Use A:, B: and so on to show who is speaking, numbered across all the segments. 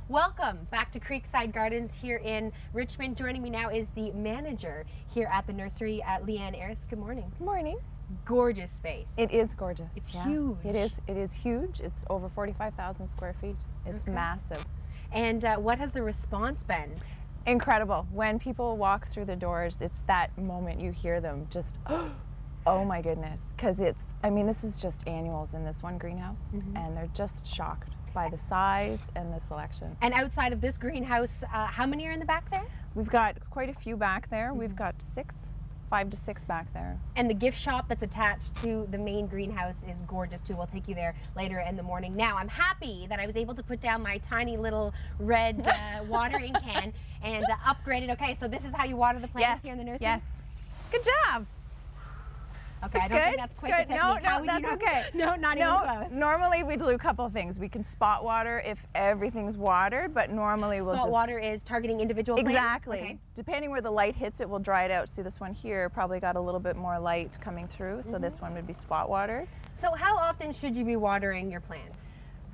A: Welcome back to Creekside Gardens here in Richmond. Joining me now is the manager here at the nursery, Leanne Ayres. Good morning.
B: Good morning.
A: Gorgeous space.
B: It is gorgeous.
A: It's huge.
B: It is. It is huge. It's over 45,000 square feet. It's massive.
A: And what has the response been?
B: Incredible. When people walk through the doors, it's that moment you hear them just, oh my goodness. Because it's, I mean, this is just annuals in this one greenhouse, and they're just shocked by the size and the selection.
A: And outside of this greenhouse, how many are in the back there?
B: We've got quite a few back there. We've got 5 to 6 back there.
A: And the gift shop that's attached to the main greenhouse is gorgeous too. We'll take you there later in the morning. Now, I'm happy that I was able to put down my tiny little red watering can and upgrade it. Okay, so this is how you water the plants here in the nursery?
B: Yes. Good job.
A: Okay, I don't think that's quite the technique.
B: No, that's okay.
A: No, not even close.
B: Normally we do a couple of things. We can spot water if everything's watered, but normally we'll just...
A: Spot water is targeting individual plants?
B: Exactly.
A: Okay.
B: Depending where the light hits it, we'll dry it out. See, this one here probably got a little bit more light coming through, so this one would be spot water.
A: So how often should you be watering your plants?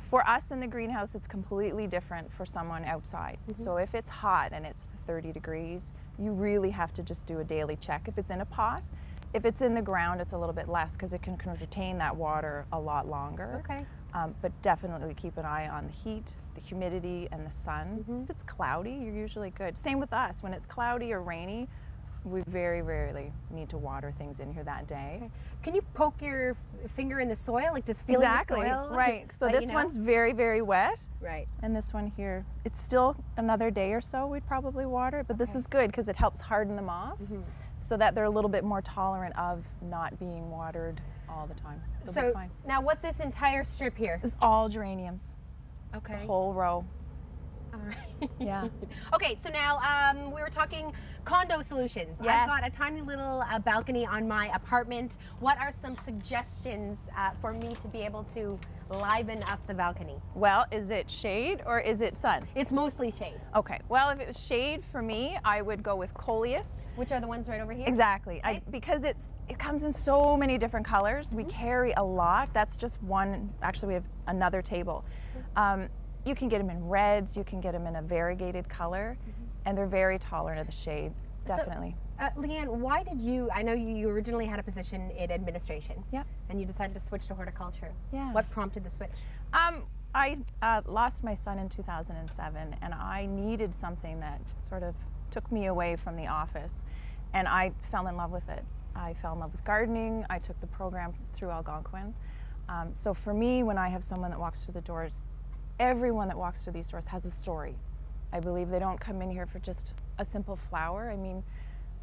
B: For us in the greenhouse, it's completely different for someone outside. So if it's hot and it's 30 degrees, you really have to just do a daily check. If it's in a pot, if it's in the ground, it's a little bit less because it can retain that water a lot longer.
A: Okay.
B: But definitely keep an eye on the heat, the humidity, and the sun. If it's cloudy, you're usually good. Same with us. When it's cloudy or rainy, we very rarely need to water things in here that day.
A: Okay. Can you poke your finger in the soil, like just feeling the soil?
B: Right. So this one's very, very wet.
A: Right.
B: And this one here, it's still another day or so we'd probably water it, but this is good because it helps harden them off so that they're a little bit more tolerant of not being watered all the time. They'll be fine.
A: Now what's this entire strip here?
B: It's all geraniums.
A: Okay.
B: The whole row.
A: All right.
B: Yeah.
A: Okay, so now we were talking condo solutions.
B: Yes.
A: I've got a tiny little balcony on my apartment. What are some suggestions for me to be able to liven up the balcony?
B: Well, is it shade or is it sun?
A: It's mostly shade.
B: Okay, well, if it was shade for me, I would go with coleus.
A: Which are the ones right over here?
B: Exactly.
A: Okay.
B: Because it comes in so many different colors. We carry a lot. That's just one. Actually, we have another table. You can get them in reds, you can get them in a variegated color, and they're very tolerant of the shade, definitely.
A: So, Leanne, why did you, I know you originally had a position in administration.
B: Yeah.
A: And you decided to switch to horticulture.
B: Yeah.
A: What prompted the switch?
B: I lost my son in 2007, and I needed something that sort of took me away from the office, and I fell in love with it. I fell in love with gardening. I took the program through Algonquin. So for me, when I have someone that walks through the doors, everyone that walks through these doors has a story. I believe they don't come in here for just a simple flower. I mean,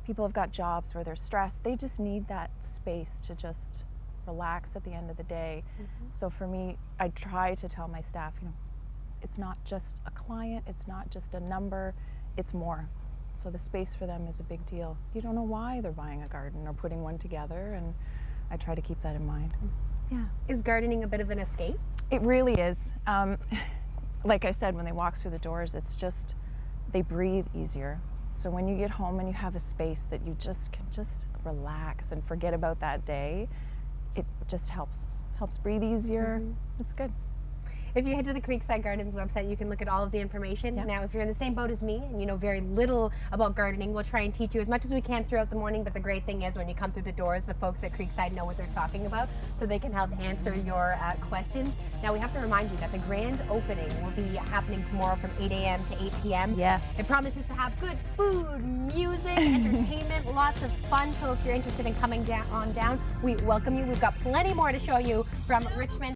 B: people have got jobs where they're stressed. They just need that space to just relax at the end of the day. So for me, I try to tell my staff, you know, it's not just a client, it's not just a number, it's more. So the space for them is a big deal. You don't know why they're buying a garden or putting one together, and I try to keep that in mind. Yeah.
A: Is gardening a bit of an escape?
B: It really is. Like I said, when they walk through the doors, it's just, they breathe easier. So when you get home and you have a space that you just can just relax and forget about that day, it just helps breathe easier. It's good.
A: If you head to the Creekside Gardens website, you can look at all of the information.
B: Yeah.
A: Now, if you're in the same boat as me and you know very little about gardening, we'll try and teach you as much as we can throughout the morning, but the great thing is when you come through the doors, the folks at Creekside know what they're talking about, so they can help answer your questions. Now, we have to remind you that the grand opening will be happening tomorrow from 8 a.m. to 8 p.m.
B: Yes.
A: It promises to have good food, music, entertainment, lots of fun, so if you're interested in coming on down, we welcome you. We've got plenty more to show you from Richmond.